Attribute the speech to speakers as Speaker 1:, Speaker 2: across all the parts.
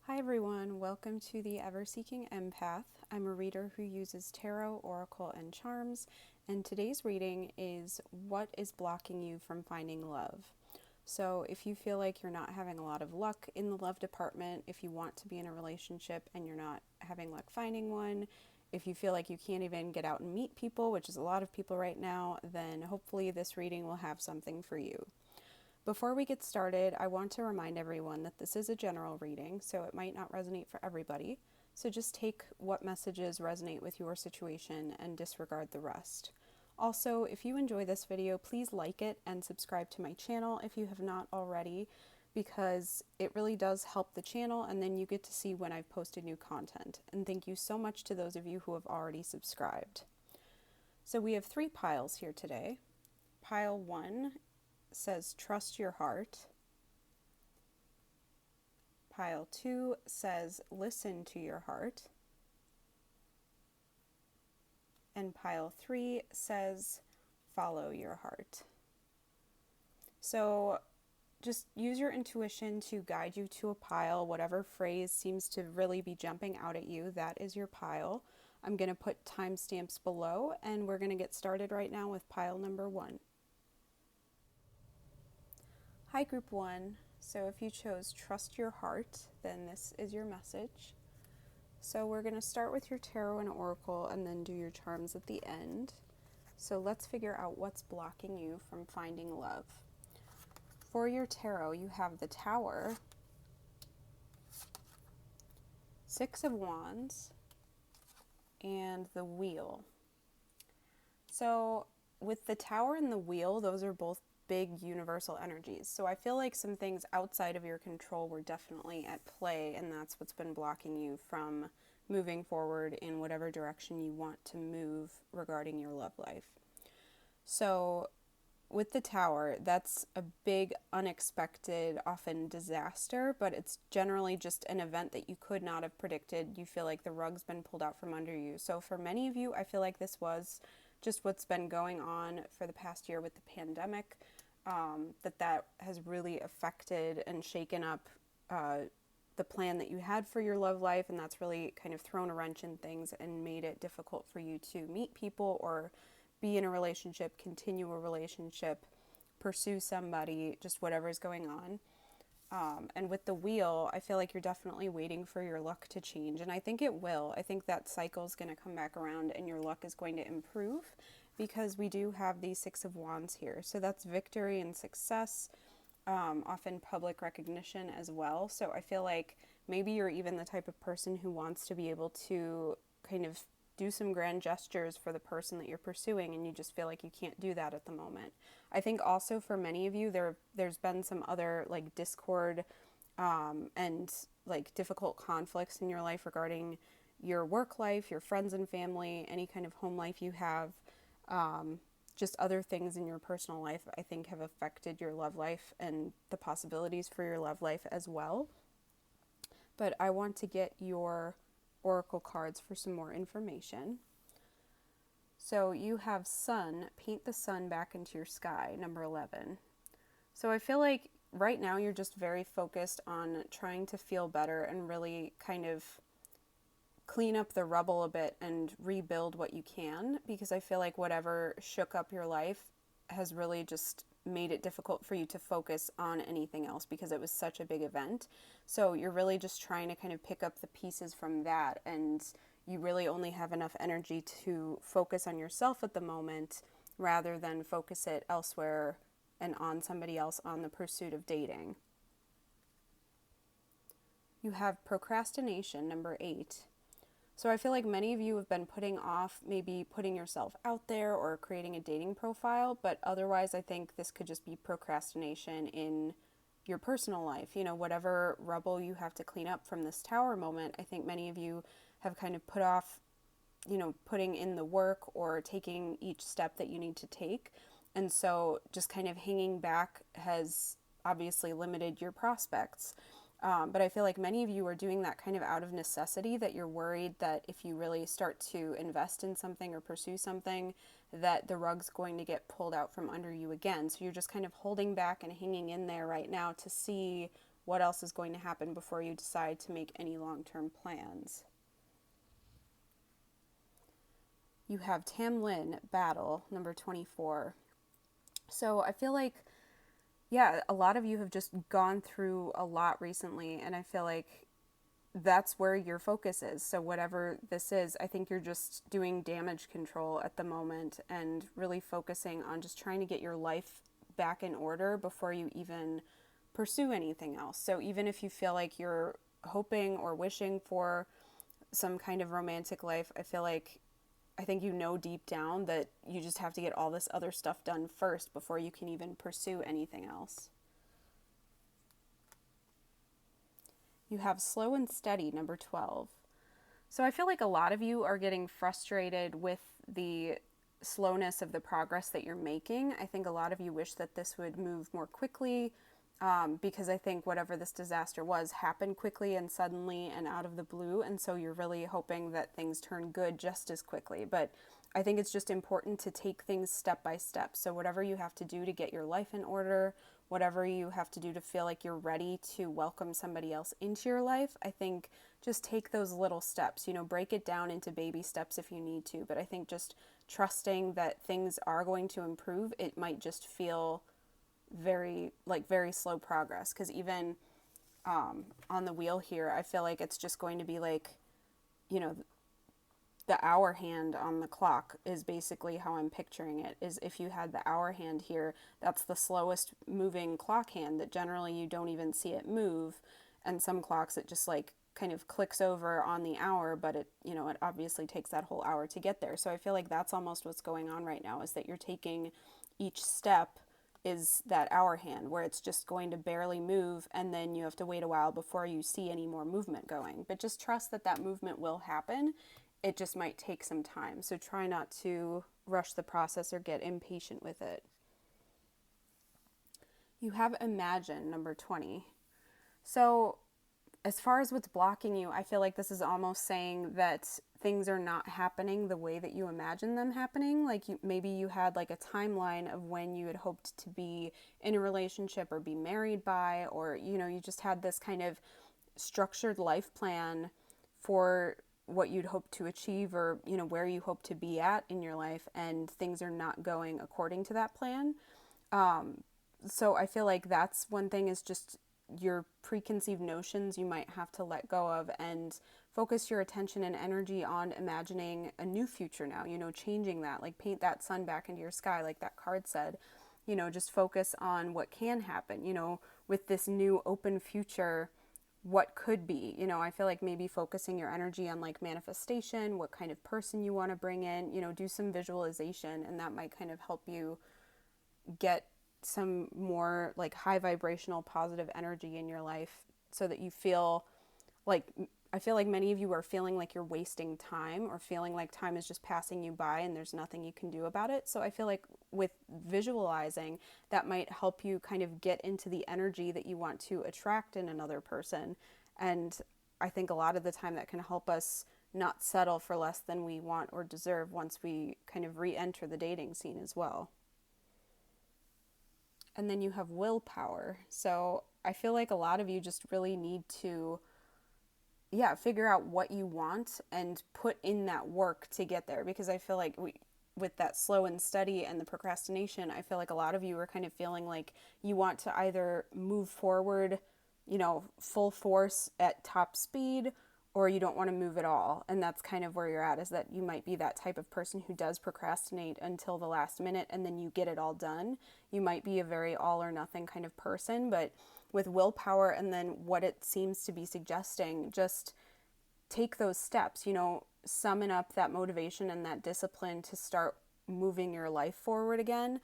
Speaker 1: Hi everyone, welcome to the Ever-Seeking Empath. I'm a reader who uses tarot, oracle, and charms, and today's reading is what is blocking you from finding love. So if you feel like you're not having a lot of luck in the love department, if you want to be in a relationship and you're not having luck finding one, if you feel like you can't even get out and meet people, which is a lot of people right now, then hopefully this reading will have something for you. Before we get started, I want to remind everyone that this is a general reading, so it might not resonate for everybody. So just take what messages resonate with your situation and disregard the rest. Also, if you enjoy this video, please like it and subscribe to my channel if you have not already, because it really does help the channel, and then you get to see when I've posted new content. And thank you so much to those of you who have already subscribed. So we have 3 piles here today. Pile 1 says trust your heart. Pile 2 says listen to your heart. And pile 3 says follow your heart. So just use your intuition to guide you to a pile. Whatever phrase seems to really be jumping out at you, that is your pile. I'm going to put timestamps below, and we're going to get started right now with pile number 1. Hi Group 1, so if you chose Trust Your Heart, then this is your message. So we're going to start with your tarot and oracle and then do your charms at the end. So let's figure out what's blocking you from finding love. For your tarot, you have the Tower, 6 of Wands, and the Wheel. So with the Tower and the Wheel, those are both big universal energies. So I feel like some things outside of your control were definitely at play, and that's what's been blocking you from moving forward in whatever direction you want to move regarding your love life. So with the Tower, that's a big, unexpected, often disaster, but it's generally just an event that you could not have predicted. You feel like the rug's been pulled out from under you. So for many of you, I feel like this was just what's been going on for the past year with the pandemic, that has really affected and shaken up the plan that you had for your love life, and that's really kind of thrown a wrench in things and made it difficult for you to meet people or be in a relationship, continue a relationship, pursue somebody, just whatever's going on. And with the Wheel, I feel like you're definitely waiting for your luck to change. And I think it will. I think that cycle is going to come back around and your luck is going to improve, because we do have the 6 of Wands here. So that's victory and success, often public recognition as well. So I feel like maybe you're even the type of person who wants to be able to kind of do some grand gestures for the person that you're pursuing, and you just feel like you can't do that at the moment. I think also for many of you, there's been some other like discord and like difficult conflicts in your life regarding your work life, your friends and family, any kind of home life you have, just other things in your personal life, I think have affected your love life and the possibilities for your love life as well. But I want to get your oracle cards for some more information. So you have Sun, paint the sun back into your sky, number 11. So I feel like right now you're just very focused on trying to feel better and really kind of clean up the rubble a bit and rebuild what you can, because I feel like whatever shook up your life has really just made it difficult for you to focus on anything else because it was such a big event. So you're really just trying to kind of pick up the pieces from that, and you really only have enough energy to focus on yourself at the moment rather than focus it elsewhere and on somebody else, on the pursuit of dating. You have procrastination, number 8. So I feel like many of you have been putting off maybe putting yourself out there or creating a dating profile, but otherwise I think this could just be procrastination in your personal life. You know, whatever rubble you have to clean up from this Tower moment, I think many of you have kind of put off, you know, putting in the work or taking each step that you need to take. And so just kind of hanging back has obviously limited your prospects. But I feel like many of you are doing that kind of out of necessity, that you're worried that if you really start to invest in something or pursue something, that the rug's going to get pulled out from under you again. So you're just kind of holding back and hanging in there right now to see what else is going to happen before you decide to make any long-term plans. You have Tamlin Battle, number 24. So I feel like, yeah, a lot of you have just gone through a lot recently, and I feel like that's where your focus is. So whatever this is, I think you're just doing damage control at the moment and really focusing on just trying to get your life back in order before you even pursue anything else. So even if you feel like you're hoping or wishing for some kind of romantic life, I think you know deep down that you just have to get all this other stuff done first before you can even pursue anything else. You have Slow and Steady, number 12. So I feel like a lot of you are getting frustrated with the slowness of the progress that you're making. I think a lot of you wish that this would move more quickly, because I think whatever this disaster was happened quickly and suddenly and out of the blue, and so you're really hoping that things turn good just as quickly. But I think it's just important to take things step by step. So whatever you have to do to get your life in order, whatever you have to do to feel like you're ready to welcome somebody else into your life, I think just take those little steps, break it down into baby steps if you need to. But I think just trusting that things are going to improve, it might just feel very slow progress, because even on the wheel here, I feel like it's just going to be like, the hour hand on the clock is basically how I'm picturing it. Is if you had the hour hand here, that's the slowest moving clock hand that generally you don't even see it move, and some clocks it just like kind of clicks over on the hour, but it obviously takes that whole hour to get there. So I feel like that's almost what's going on right now, is that you're taking each step is that hour hand, where it's just going to barely move, and then you have to wait a while before you see any more movement going. But just trust that that movement will happen. It just might take some time. So try not to rush the process or get impatient with it. You have Imagine, number 20. So as far as what's blocking you, I feel like this is almost saying that things are not happening the way that you imagine them happening. Like maybe you had like a timeline of when you had hoped to be in a relationship or be married by, or, you just had this kind of structured life plan for what you'd hope to achieve, or, where you hope to be at in your life, and things are not going according to that plan. So I feel like that's one thing, is just your preconceived notions you might have to let go of and focus your attention and energy on imagining a new future now, changing that, like paint that sun back into your sky, like that card said, just focus on what can happen, with this new open future, what could be, I feel like maybe focusing your energy on like manifestation, what kind of person you want to bring in, do some visualization, and that might kind of help you get some more like high vibrational positive energy in your life, so that you feel like, I feel like many of you are feeling like you're wasting time, or feeling like time is just passing you by and there's nothing you can do about it. So I feel like with visualizing, that might help you kind of get into the energy that you want to attract in another person. And I think a lot of the time that can help us not settle for less than we want or deserve once we kind of re-enter the dating scene as well. And then you have Willpower. So I feel like a lot of you just really need to figure out what you want and put in that work to get there. Because I feel like with that Slow and Steady and the procrastination, I feel like a lot of you are kind of feeling like you want to either move forward, full force at top speed, or you don't want to move at all. And that's kind of where you're at, is that you might be that type of person who does procrastinate until the last minute and then you get it all done. You might be a very all or nothing kind of person, but with Willpower and then what it seems to be suggesting, just take those steps, summon up that motivation and that discipline to start moving your life forward again,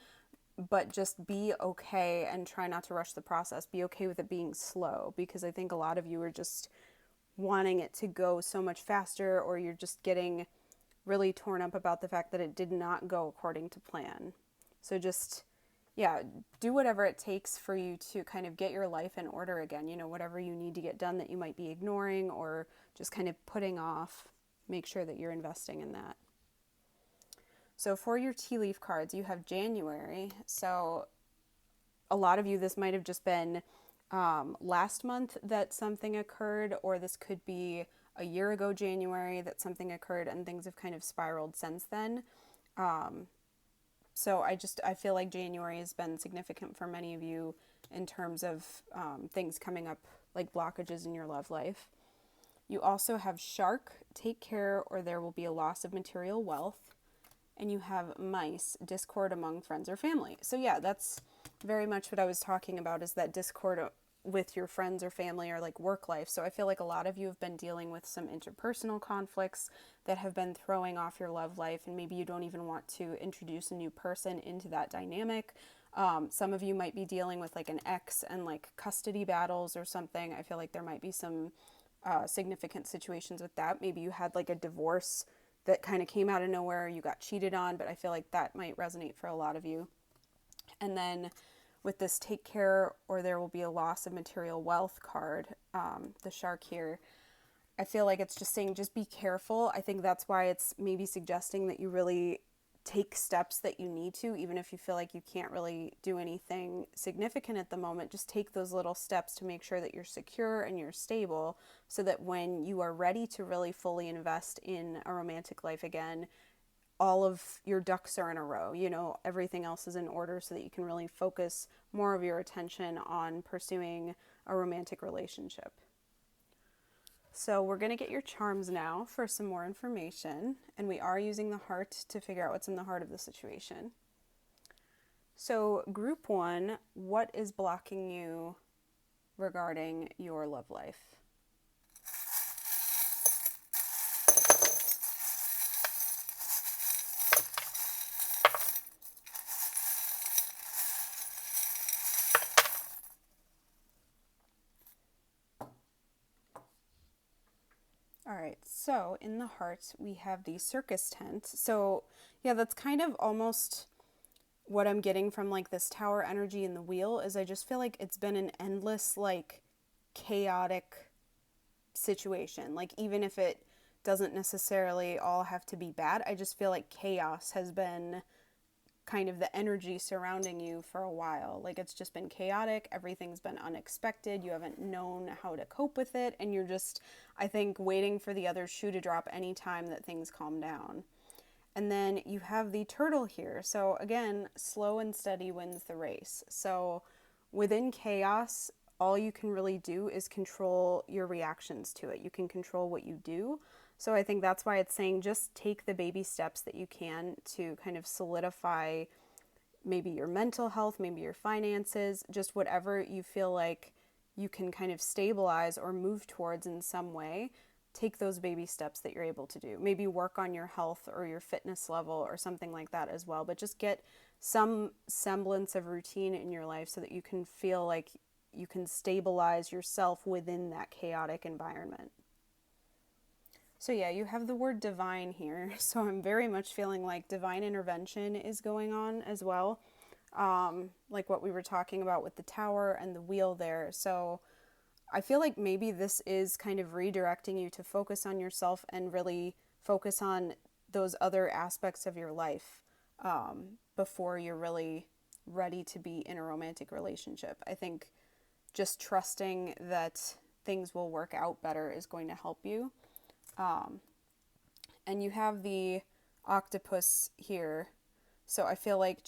Speaker 1: but just be okay and try not to rush the process. Be okay with it being slow, because I think a lot of you are just wanting it to go so much faster, or you're just getting really torn up about the fact that it did not go according to plan. So just do whatever it takes for you to kind of get your life in order again. Whatever you need to get done that you might be ignoring or just kind of putting off, make sure that you're investing in that. So for your tea leaf cards, you have January. So a lot of you, this might have just been last month that something occurred, or this could be a year ago January that something occurred, and things have kind of spiraled since then. So I feel like January has been significant for many of you in terms of things coming up, like blockages in your love life. You also have Shark, take care or there will be a loss of material wealth. And you have Mice, discord among friends or family. So yeah, that's very much what I was talking about, is that discord with your friends or family or like work life. So I feel like a lot of you have been dealing with some interpersonal conflicts that have been throwing off your love life, and maybe you don't even want to introduce a new person into that dynamic. Some of you might be dealing with like an ex and like custody battles or something. I feel like there might be some significant situations with that. Maybe you had like a divorce that kind of came out of nowhere, you got cheated on, but I feel like that might resonate for a lot of you. And then with this take care or there will be a loss of material wealth card, the Shark here, I feel like it's just saying just be careful. I think that's why it's maybe suggesting that you really take steps that you need to, even if you feel like you can't really do anything significant at the moment. Just take those little steps to make sure that you're secure and you're stable, so that when you are ready to really fully invest in a romantic life again, all of your ducks are in a row, you know, everything else is in order, so that you can really focus more of your attention on pursuing a romantic relationship. So we're going to get your charms now for some more information, and we are using the heart to figure out what's in the heart of the situation. So group 1, what is blocking you regarding your love life? All right, so in the heart, we have the circus tent. So yeah, that's kind of almost what I'm getting from like this tower energy in the wheel, is I just feel like it's been an endless, like, chaotic situation. Like, even if it doesn't necessarily all have to be bad, I just feel like chaos has been kind of the energy surrounding you for a while. Like, it's just been chaotic, everything's been unexpected, you haven't known how to cope with it, and you're just, I think, waiting for the other shoe to drop any time that things calm down. And then you have the turtle here. So again, slow and steady wins the race. So within chaos, all you can really do is control your reactions to it. You can control what you do. So I think that's why it's saying just take the baby steps that you can to kind of solidify maybe your mental health, maybe your finances, just whatever you feel like you can kind of stabilize or move towards in some way. Take those baby steps that you're able to do. Maybe work on your health or your fitness level or something like that as well. But just get some semblance of routine in your life so that you can feel like you can stabilize yourself within that chaotic environment. So yeah, you have the word divine here. So I'm very much feeling like divine intervention is going on as well. Like what we were talking about with the tower and the wheel there. So I feel like maybe this is kind of redirecting you to focus on yourself and really focus on those other aspects of your life before you're really ready to be in a romantic relationship. I think just trusting that things will work out better is going to help you. And you have the octopus here. So I feel like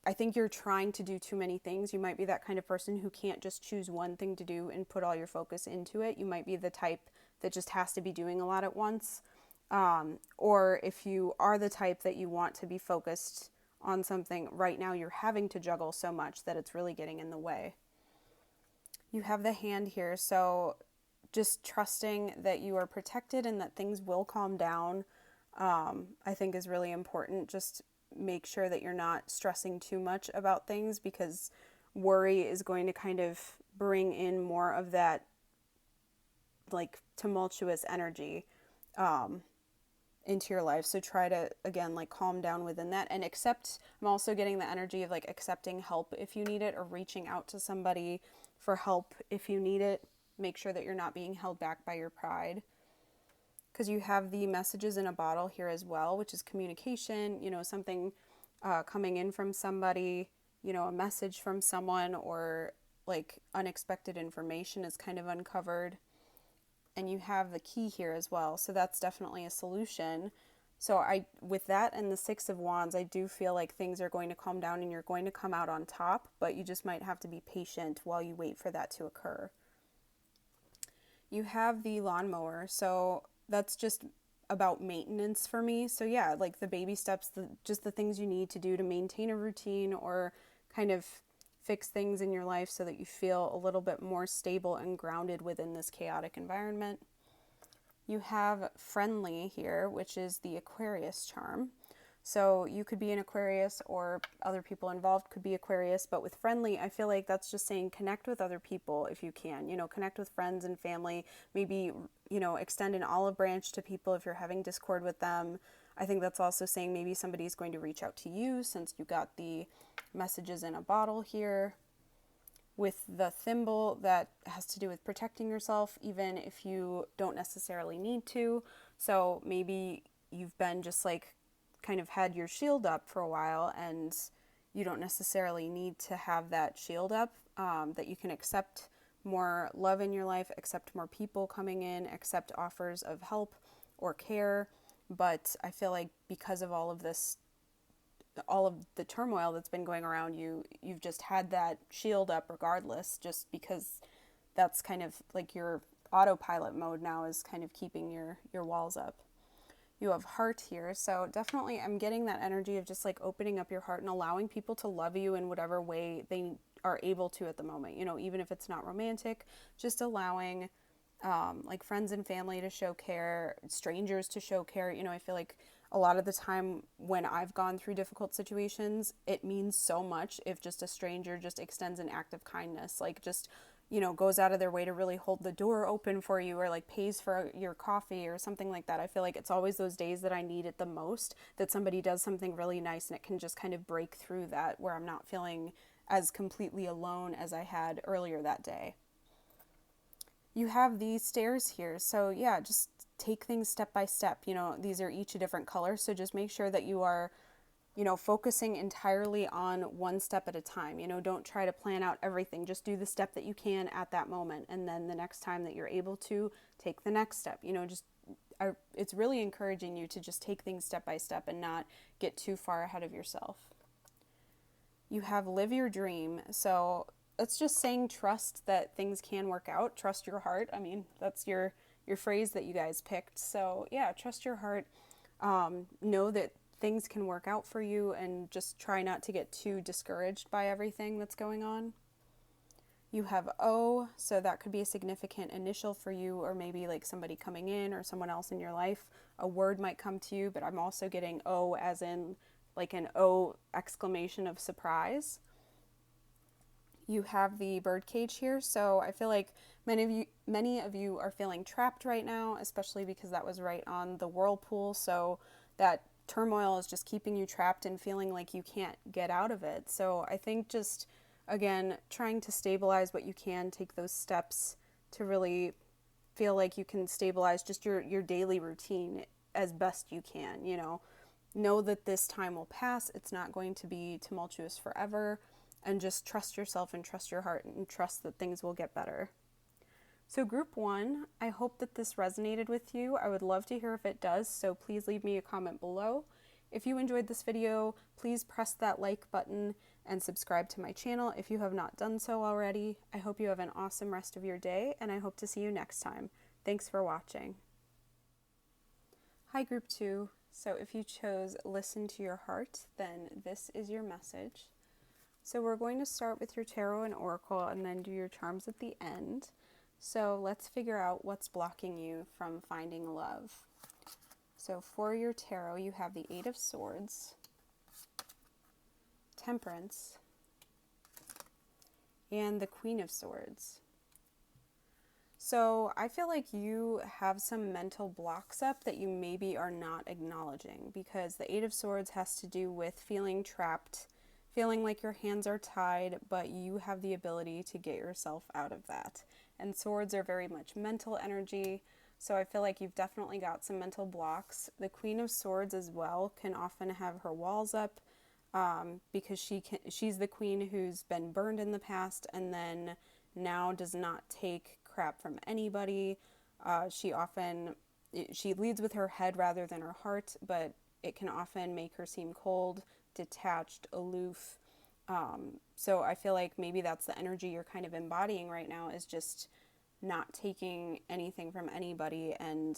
Speaker 1: I think you're trying to do too many things. You might be that kind of person who can't just choose one thing to do and put all your focus into it. You might be the type that just has to be doing a lot at once. Or if you are the type that you want to be focused on something, right now you're having to juggle so much that it's really getting in the way. You have the hand here, so just trusting that you are protected and that things will calm down, I think is really important. Just make sure that you're not stressing too much about things, because worry is going to kind of bring in more of that like tumultuous energy into your life. So try to, again, like calm down within that and accept. I'm also getting the energy of like accepting help if you need it, or reaching out to somebody for help if you need it. Make sure that you're not being held back by your pride. Because you have the messages in a bottle here as well, which is communication, something coming in from somebody, a message from someone, or like unexpected information is kind of uncovered. And you have the key here as well, so that's definitely a solution. So with that and the Six of Wands, I do feel like things are going to calm down and you're going to come out on top, but you just might have to be patient while you wait for that to occur. You have the lawnmower, so that's just about maintenance for me. So yeah, like the baby steps, just the things you need to do to maintain a routine or kind of fix things in your life so that you feel a little bit more stable and grounded within this chaotic environment. You have friendly here, which is the Aquarius charm. So you could be an Aquarius or other people involved could be Aquarius, but with friendly, I feel like that's just saying connect with other people if you can, connect with friends and family, maybe, extend an olive branch to people if you're having discord with them. I think that's also saying maybe somebody's going to reach out to you since you got the messages in a bottle here. With the thimble, that has to do with protecting yourself, even if you don't necessarily need to. So maybe you've been just like kind of had your shield up for a while and you don't necessarily need to have that shield up, that you can accept more love in your life, accept more people coming in, accept offers of help or care. But I feel like because of all of the turmoil that's been going around you, you've just had that shield up regardless, just because that's kind of like your autopilot mode now is kind of keeping your walls up. You have heart here, so definitely I'm getting that energy of just like opening up your heart and allowing people to love you in whatever way they are able to at the moment, even if it's not romantic, just allowing like friends and family to show care, strangers to show care. I feel like a lot of the time when I've gone through difficult situations, it means so much if just a stranger just extends an act of kindness, like just, goes out of their way to really hold the door open for you or like pays for your coffee or something like that. I feel like it's always those days that I need it the most, that somebody does something really nice and it can just kind of break through that where I'm not feeling as completely alone as I had earlier that day. You have these stairs here, so yeah, just take things step by step. These are each a different color, so just make sure that you are, focusing entirely on one step at a time. Don't try to plan out everything. Just do the step that you can at that moment, and then the next time that you're able to, take the next step. It's really encouraging you to just take things step by step and not get too far ahead of yourself. You have live your dream, so it's just saying trust that things can work out. Trust your heart. I mean, that's your phrase that you guys picked. So yeah, trust your heart. Know that things can work out for you and just try not to get too discouraged by everything that's going on. You have O, so that could be a significant initial for you or maybe like somebody coming in or someone else in your life. A word might come to you, but I'm also getting O as in like an O exclamation of surprise. You have the birdcage here, so I feel like many of you are feeling trapped right now, especially because that was right on the whirlpool, so that turmoil is just keeping you trapped and feeling like you can't get out of it. So I think just, again, trying to stabilize what you can, take those steps to really feel like you can stabilize just your daily routine as best you can, Know that this time will pass, it's not going to be tumultuous forever, and just trust yourself and trust your heart and trust that things will get better. So group 1, I hope that this resonated with you. I would love to hear if it does, so please leave me a comment below. If you enjoyed this video, please press that like button and subscribe to my channel if you have not done so already. I hope you have an awesome rest of your day, and I hope to see you next time. Thanks for watching. Hi group 2. So if you chose listen to your heart, then this is your message. So we're going to start with your tarot and oracle and then do your charms at the end. So let's figure out what's blocking you from finding love. So for your tarot, you have the 8 of Swords, Temperance, and the Queen of Swords. So I feel like you have some mental blocks up that you maybe are not acknowledging, because the 8 of Swords has to do with feeling trapped, feeling like your hands are tied, but you have the ability to get yourself out of that. And swords are very much mental energy, so I feel like you've definitely got some mental blocks. The Queen of Swords as well can often have her walls up, because she's the queen who's been burned in the past and then now does not take crap from anybody. She leads with her head rather than her heart, but it can often make her seem cold, detached, aloof. So I feel like maybe that's the energy you're kind of embodying right now, is just not taking anything from anybody. And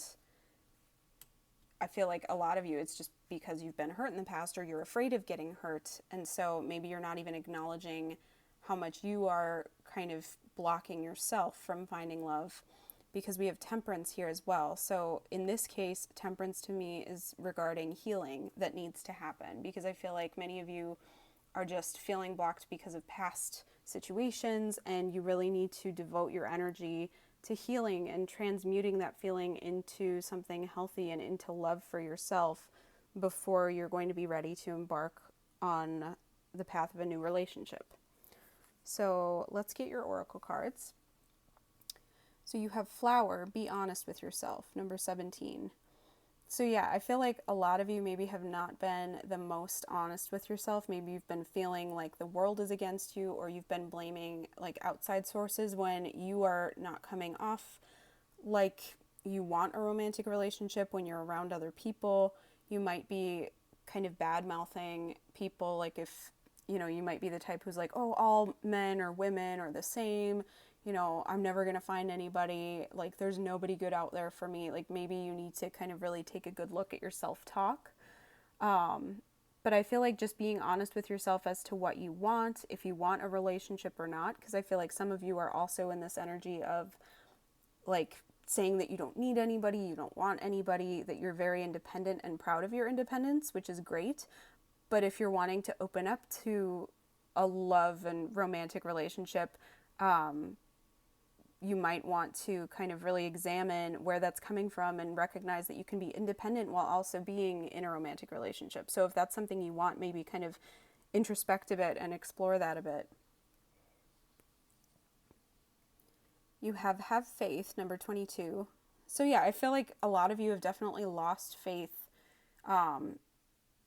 Speaker 1: I feel like a lot of you, it's just because you've been hurt in the past or you're afraid of getting hurt. And so maybe you're not even acknowledging how much you are kind of blocking yourself from finding love, because we have temperance here as well. So in this case, temperance to me is regarding healing that needs to happen, because I feel like many of you are just feeling blocked because of past situations, and you really need to devote your energy to healing and transmuting that feeling into something healthy and into love for yourself before you're going to be ready to embark on the path of a new relationship. So let's get your oracle cards. So you have flower, be honest with yourself, number 17. So yeah, I feel like a lot of you maybe have not been the most honest with yourself. Maybe you've been feeling like the world is against you, or you've been blaming like outside sources when you are not coming off like you want a romantic relationship when you're around other people. You might be kind of bad mouthing people, like if, you might be the type who's like, oh, all men or women are the same. I'm never going to find anybody, like there's nobody good out there for me. Like maybe you need to kind of really take a good look at your self-talk. But I feel like just being honest with yourself as to what you want, if you want a relationship or not, because I feel like some of you are also in this energy of like saying that you don't need anybody, you don't want anybody, that you're very independent and proud of your independence, which is great. But if you're wanting to open up to a love and romantic relationship, you might want to kind of really examine where that's coming from and recognize that you can be independent while also being in a romantic relationship. So if that's something you want, maybe kind of introspect a bit and explore that a bit. You have faith, number 22. So yeah, I feel like a lot of you have definitely lost faith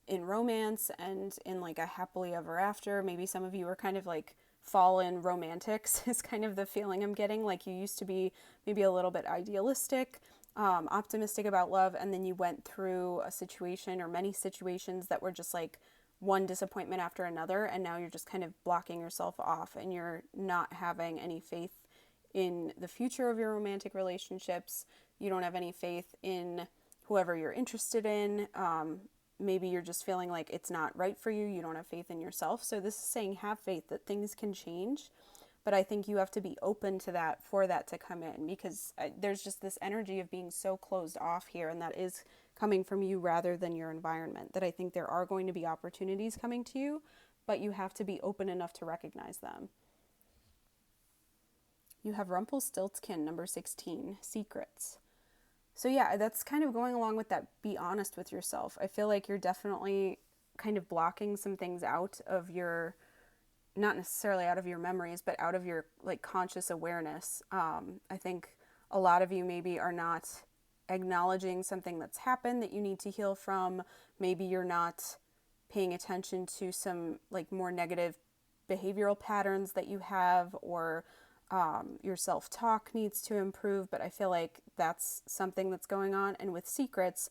Speaker 1: in romance and in like a happily ever after. Maybe some of you are kind of like fallen romantics is kind of the feeling I'm getting. Like you used to be maybe a little bit idealistic, optimistic about love, and then you went through a situation or many situations that were just like one disappointment after another, and now you're just kind of blocking yourself off and you're not having any faith in the future of your romantic relationships. You don't have any faith in whoever you're interested in. Maybe you're just feeling like it's not right for you. You don't have faith in yourself. So this is saying have faith that things can change. But I think you have to be open to that for that to come in, because there's just this energy of being so closed off here, and that is coming from you rather than your environment, that I think there are going to be opportunities coming to you, but you have to be open enough to recognize them. You have Rumpelstiltskin, number 16, secrets. So yeah, that's kind of going along with that, be honest with yourself. I feel like you're definitely kind of blocking some things out of your, not necessarily out of your memories, but out of your like conscious awareness. I think a lot of you maybe are not acknowledging something that's happened that you need to heal from. Maybe you're not paying attention to some like more negative behavioral patterns that you have, or your self-talk needs to improve, but I feel like that's something that's going on. And with secrets,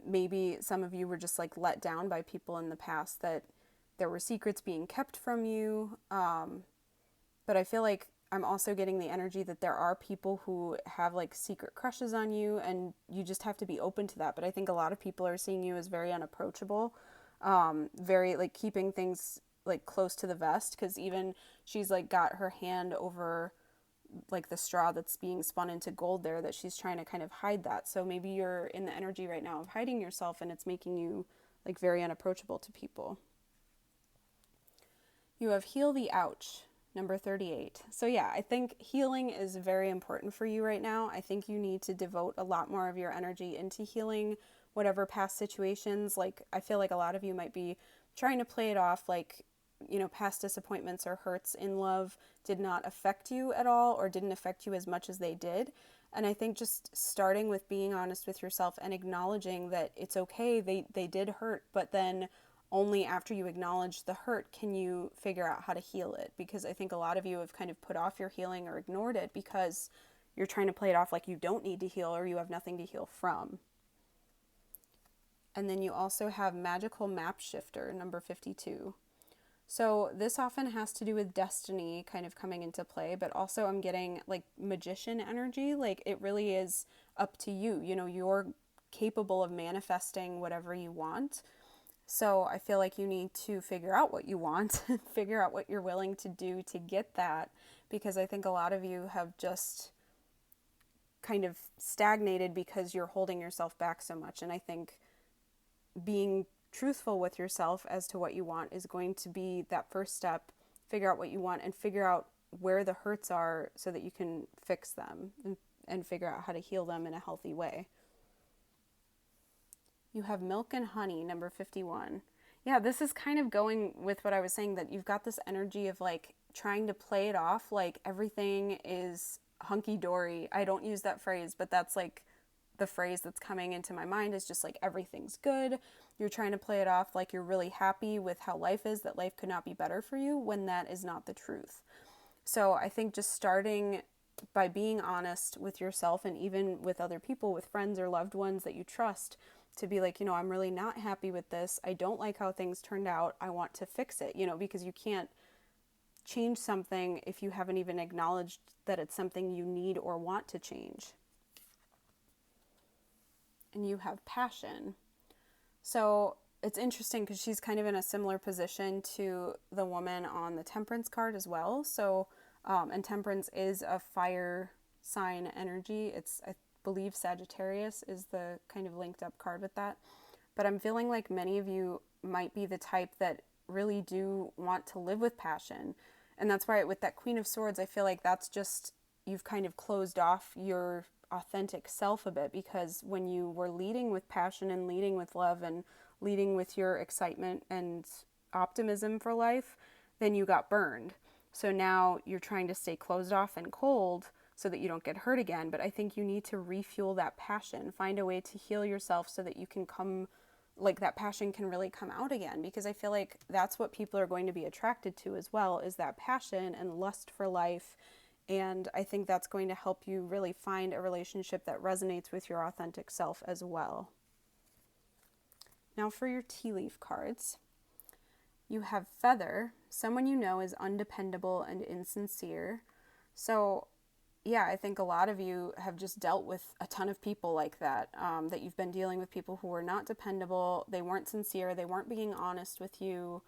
Speaker 1: maybe some of you were just like let down by people in the past, that there were secrets being kept from you. But I feel like I'm also getting the energy that there are people who have like secret crushes on you, and you just have to be open to that. But I think a lot of people are seeing you as very unapproachable, very like keeping things like close to the vest, because even she's like got her hand over like the straw that's being spun into gold there, that she's trying to kind of hide that. So maybe you're in the energy right now of hiding yourself, and it's making you like very unapproachable to people. You have heal the ouch, number 38. So yeah, I think healing is very important for you right now. I think you need to devote a lot more of your energy into healing whatever past situations. Like I feel like a lot of you might be trying to play it off like, past disappointments or hurts in love did not affect you at all, or didn't affect you as much as they did. And I think just starting with being honest with yourself and acknowledging that it's okay, they did hurt, but then only after you acknowledge the hurt can you figure out how to heal it. Because I think a lot of you have kind of put off your healing or ignored it because you're trying to play it off like you don't need to heal or you have nothing to heal from. And then you also have Magical Map Shifter, number 52. So this often has to do with destiny kind of coming into play, but also I'm getting like magician energy. Like it really is up to you. You know, you're capable of manifesting whatever you want. So I feel like you need to figure out what you want, figure out what you're willing to do to get that, because I think a lot of you have just kind of stagnated because you're holding yourself back so much. And I think being truthful with yourself as to what you want is going to be that first step. Figure out what you want and figure out where the hurts are so that you can fix them and figure out how to heal them in a healthy way. You have Milk and Honey, number 51. Yeah, this is kind of going with what I was saying, that you've got this energy of like trying to play it off like everything is hunky-dory. I don't use that phrase, but that's like the phrase that's coming into my mind, is just like everything's good. You're trying to play it off like you're really happy with how life is, that life could not be better for you, when that is not the truth. So I think just starting by being honest with yourself and even with other people, with friends or loved ones that you trust, to be like, you know, I'm really not happy with this. I don't like how things turned out. I want to fix it, you know, because you can't change something if you haven't even acknowledged that it's something you need or want to change. And you have Passion. So it's interesting because she's kind of in a similar position to the woman on the Temperance card as well. So, and Temperance is a fire sign energy. I believe Sagittarius is the kind of linked up card with that. But I'm feeling like many of you might be the type that really do want to live with passion. And that's why with that Queen of Swords, I feel like that's just, you've kind of closed off your authentic self a bit, because when you were leading with passion and leading with love and leading with your excitement and optimism for life, then you got burned. So now you're trying to stay closed off and cold so that you don't get hurt again. But I think you need to refuel that passion, find a way to heal yourself so that you can come, like that passion can really come out again, because I feel like that's what people are going to be attracted to as well, is that passion and lust for life. And I think that's going to help you really find a relationship that resonates with your authentic self as well. Now for your tea leaf cards. You have Feather. Someone you know is undependable and insincere. So yeah, I think a lot of you have just dealt with a ton of people like that, that you've been dealing with people who were not dependable, they weren't sincere, they weren't being honest with you.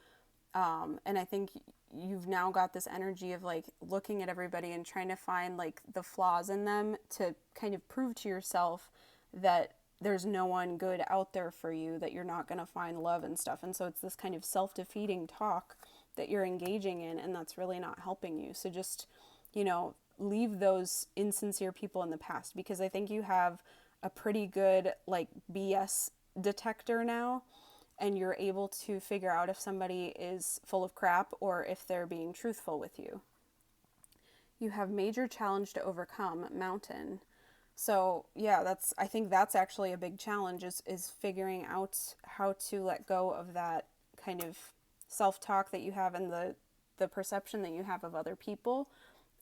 Speaker 1: And I think you've now got this energy of like looking at everybody and trying to find like the flaws in them to kind of prove to yourself that there's no one good out there for you, that you're not going to find love and stuff. And so it's this kind of self-defeating talk that you're engaging in, and that's really not helping you. So just, you know, leave those insincere people in the past, because I think you have a pretty good like BS detector now, and you're able to figure out if somebody is full of crap or if they're being truthful with you. You have Major Challenge to Overcome, Mountain. So yeah, I think that's actually a big challenge, is figuring out how to let go of that kind of self-talk that you have and the perception that you have of other people.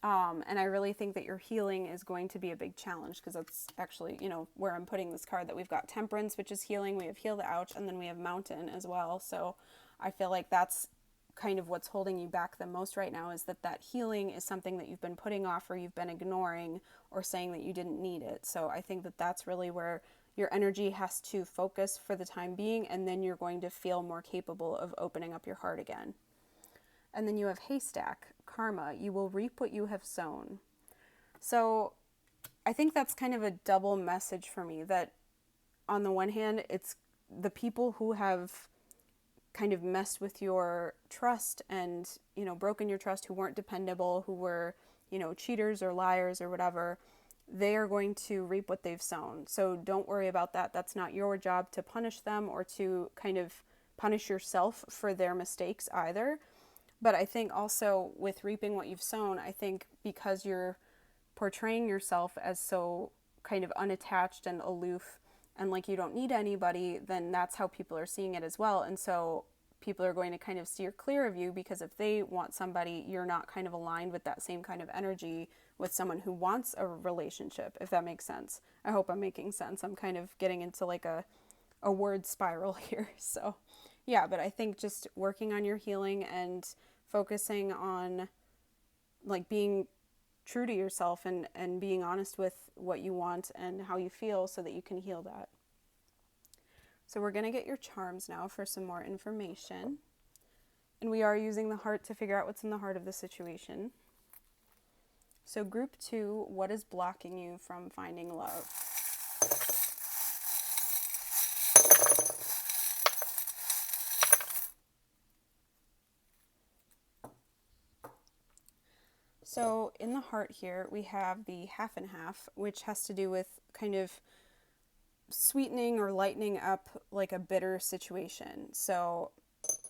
Speaker 1: And I really think that your healing is going to be a big challenge, because that's actually, you know, where I'm putting this card, that we've got Temperance, which is healing, we have Heal the Ouch, and then we have Mountain as well. So I feel like that's kind of what's holding you back the most right now, is that healing is something that you've been putting off, or you've been ignoring, or saying that you didn't need it. So I think that that's really where your energy has to focus for the time being, and then you're going to feel more capable of opening up your heart again. And then you have Haystack, Karma. You will reap what you have sown. So I think that's kind of a double message for me, that on the one hand, it's the people who have kind of messed with your trust and, you know, broken your trust, who weren't dependable, who were, you know, cheaters or liars or whatever, they are going to reap what they've sown. So don't worry about that. That's not your job to punish them or to kind of punish yourself for their mistakes either. But I think also with reaping what you've sown, I think because you're portraying yourself as so kind of unattached and aloof and like you don't need anybody, then that's how people are seeing it as well. And so people are going to kind of steer clear of you, because if they want somebody, you're not kind of aligned with that same kind of energy with someone who wants a relationship, if that makes sense. I hope I'm making sense. I'm kind of getting into like a word spiral here. So yeah, but I think just working on your healing and focusing on like being true to yourself and being honest with what you want and how you feel so that you can heal that. So we're going to get your charms now for some more information. And we are using the heart to figure out what's in the heart of the situation. So group 2, what is blocking you from finding love? So in the heart here, we have the half and half, which has to do with kind of sweetening or lightening up like a bitter situation. So,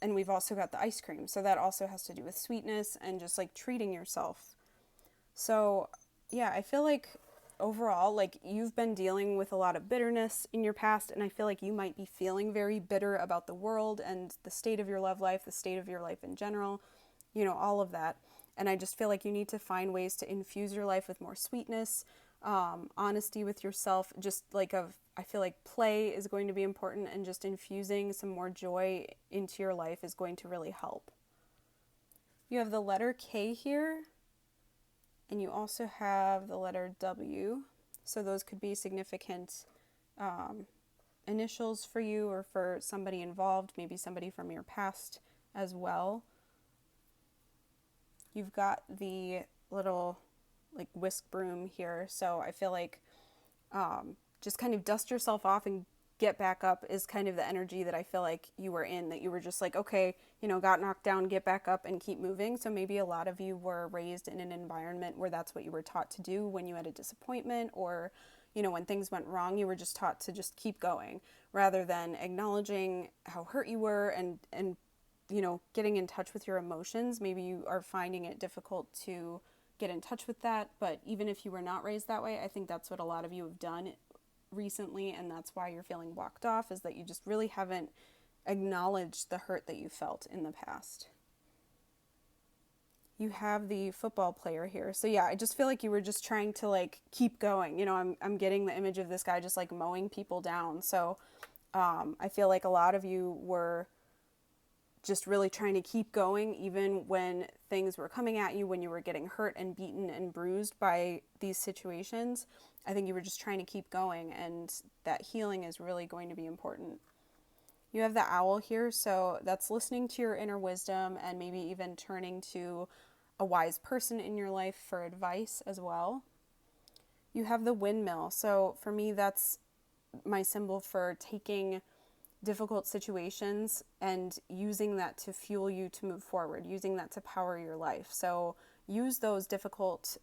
Speaker 1: and we've also got the ice cream. So that also has to do with sweetness and just like treating yourself. So yeah, I feel like overall, like you've been dealing with a lot of bitterness in your past, and I feel like you might be feeling very bitter about the world and the state of your love life, the state of your life in general, you know, all of that. And I just feel like you need to find ways to infuse your life with more sweetness, honesty with yourself, just like I feel like play is going to be important, and just infusing some more joy into your life is going to really help. You have the letter K here, and you also have the letter W. So those could be significant initials for you or for somebody involved, maybe somebody from your past as well. You've got the little like whisk broom here. So I feel like just kind of dust yourself off and get back up is kind of the energy that I feel like you were in, that you were just like, okay, you know, got knocked down, get back up and keep moving. So maybe a lot of you were raised in an environment where that's what you were taught to do when you had a disappointment, or, you know, when things went wrong, you were just taught to just keep going rather than acknowledging how hurt you were and you know, getting in touch with your emotions. Maybe you are finding it difficult to get in touch with that, but even if you were not raised that way, I think that's what a lot of you have done recently, and that's why you're feeling blocked off, is that you just really haven't acknowledged the hurt that you felt in the past. You have the football player here. So yeah, I just feel like you were just trying to like keep going. You know, I'm getting the image of this guy just like mowing people down. So I feel like a lot of you were just really trying to keep going even when things were coming at you, when you were getting hurt and beaten and bruised by these situations. I think you were just trying to keep going, and that healing is really going to be important. You have the owl here, so that's listening to your inner wisdom and maybe even turning to a wise person in your life for advice as well. You have the windmill, so for me that's my symbol for taking difficult situations and using that to fuel you to move forward, using that to power your life. So use those difficult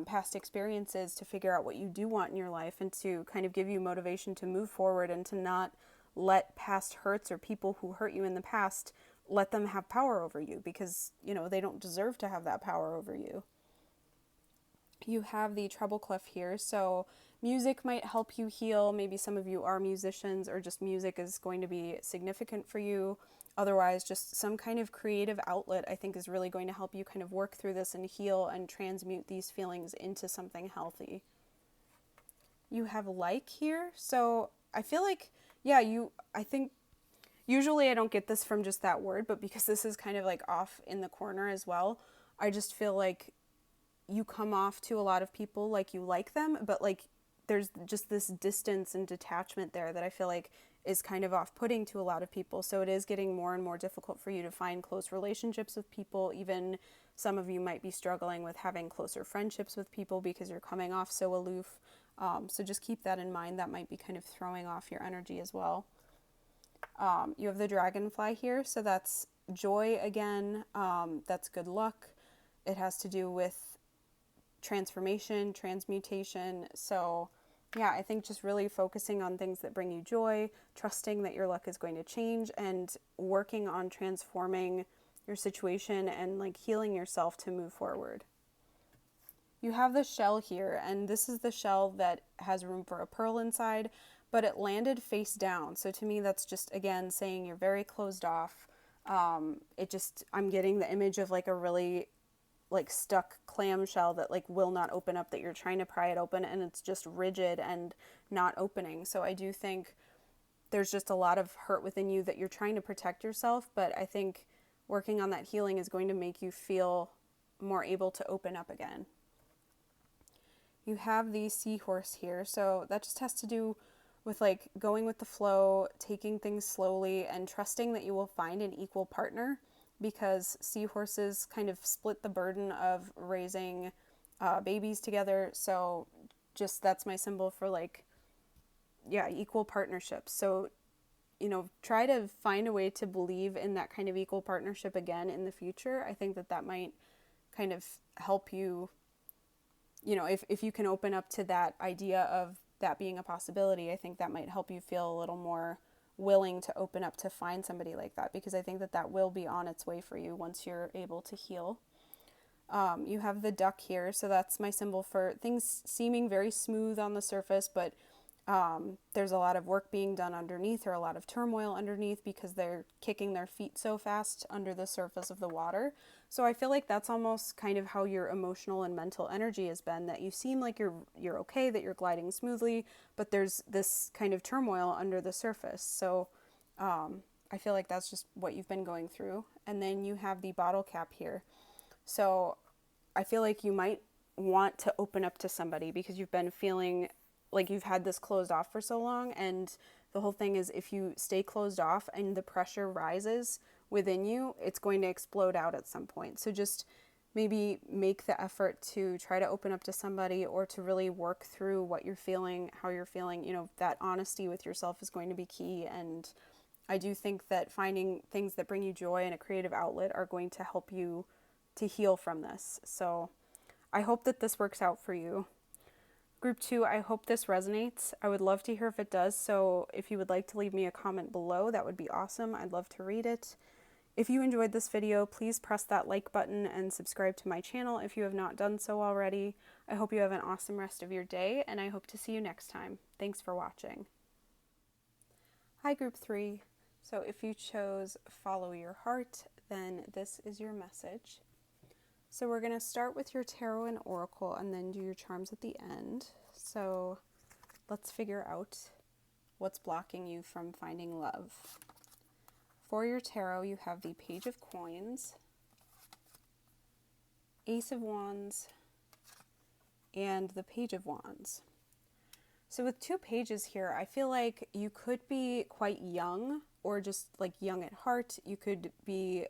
Speaker 1: past experiences to figure out what you do want in your life and to kind of give you motivation to move forward and to not let past hurts or people who hurt you in the past, let them have power over you, because, you know, they don't deserve to have that power over you. You have the treble clef here, so music might help you heal. Maybe some of you are musicians, or just music is going to be significant for you. Otherwise, just some kind of creative outlet I think is really going to help you kind of work through this and heal and transmute these feelings into something healthy. You have like here, so I feel like, yeah, I think usually I don't get this from just that word, but because this is kind of like off in the corner as well, I just feel like you come off to a lot of people like you like them, but like there's just this distance and detachment there that I feel like is kind of off-putting to a lot of people. So it is getting more and more difficult for you to find close relationships with people. Even some of you might be struggling with having closer friendships with people because you're coming off so aloof. So just keep that in mind. That might be kind of throwing off your energy as well. You have the dragonfly here, so that's joy again. That's good luck. It has to do with transformation, transmutation. So yeah, I think just really focusing on things that bring you joy, trusting that your luck is going to change, and working on transforming your situation and like healing yourself to move forward. You have the shell here, and this is the shell that has room for a pearl inside, but it landed face down. So to me, that's just, again, saying you're very closed off. I'm getting the image of like a really like stuck clamshell that like will not open up, that you're trying to pry it open and it's just rigid and not opening. So I do think there's just a lot of hurt within you that you're trying to protect yourself, but I think working on that healing is going to make you feel more able to open up again. You have the seahorse here, so that just has to do with like going with the flow, taking things slowly, and trusting that you will find an equal partner, because seahorses kind of split the burden of raising babies together. So just that's my symbol for like, yeah, equal partnerships. So, try to find a way to believe in that kind of equal partnership again in the future. I think that might kind of help you, if you can open up to that idea of that being a possibility, I think that might help you feel a little more willing to open up to find somebody like that, because I think that will be on its way for you once you're able to heal. You have the duck here, so that's my symbol for things seeming very smooth on the surface, but there's a lot of work being done underneath, or a lot of turmoil underneath, because they're kicking their feet so fast under the surface of the water. So I feel like that's almost kind of how your emotional and mental energy has been, that you seem like you're okay, that you're gliding smoothly, but there's this kind of turmoil under the surface. So I feel like that's just what you've been going through. And then you have the bottle cap here. So I feel like you might want to open up to somebody because you've been feeling like you've had this closed off for so long. And the whole thing is, if you stay closed off and the pressure rises within you, it's going to explode out at some point. So just maybe make the effort to try to open up to somebody, or to really work through what you're feeling, how you're feeling. That honesty with yourself is going to be key. And I do think that finding things that bring you joy and a creative outlet are going to help you to heal from this. So I hope that this works out for you. Group 2, I hope this resonates. I would love to hear if it does, so if you would like to leave me a comment below, that would be awesome. I'd love to read it. If you enjoyed this video, please press that like button and subscribe to my channel if you have not done so already. I hope you have an awesome rest of your day, and I hope to see you next time. Thanks for watching. Hi, Group 3. So if you chose Follow Your Heart, then this is your message. So we're going to start with your tarot and oracle and then do your charms at the end. So let's figure out what's blocking you from finding love. For your tarot, you have the Page of Coins, Ace of Wands, and the Page of Wands. So with 2 pages here, I feel like you could be quite young, or just like young at heart. You could be,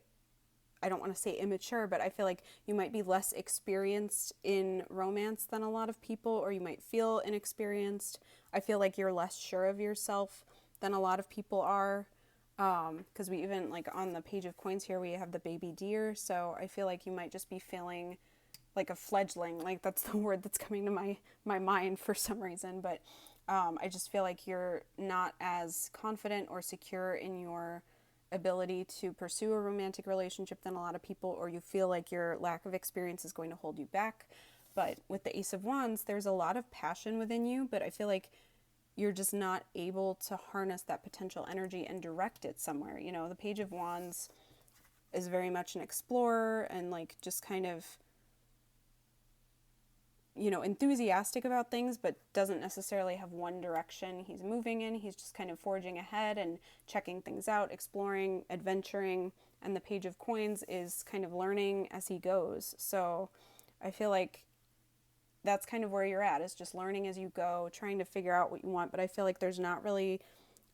Speaker 1: I don't want to say immature, but I feel like you might be less experienced in romance than a lot of people, or you might feel inexperienced. I feel like you're less sure of yourself than a lot of people are, because we even, like on the Page of Coins here, we have the baby deer. So I feel like you might just be feeling like a fledgling, like that's the word that's coming to my mind for some reason. But I just feel like you're not as confident or secure in your ability to pursue a romantic relationship than a lot of people, or you feel like your lack of experience is going to hold you back. But with the Ace of Wands, there's a lot of passion within you, but I feel like you're just not able to harness that potential energy and direct it somewhere. The Page of Wands is very much an explorer and like just kind of, enthusiastic about things, but doesn't necessarily have one direction he's moving in. He's just kind of forging ahead and checking things out, exploring, adventuring. And the Page of Coins is kind of learning as he goes. So I feel like that's kind of where you're at, is just learning as you go, trying to figure out what you want. But I feel like there's not really,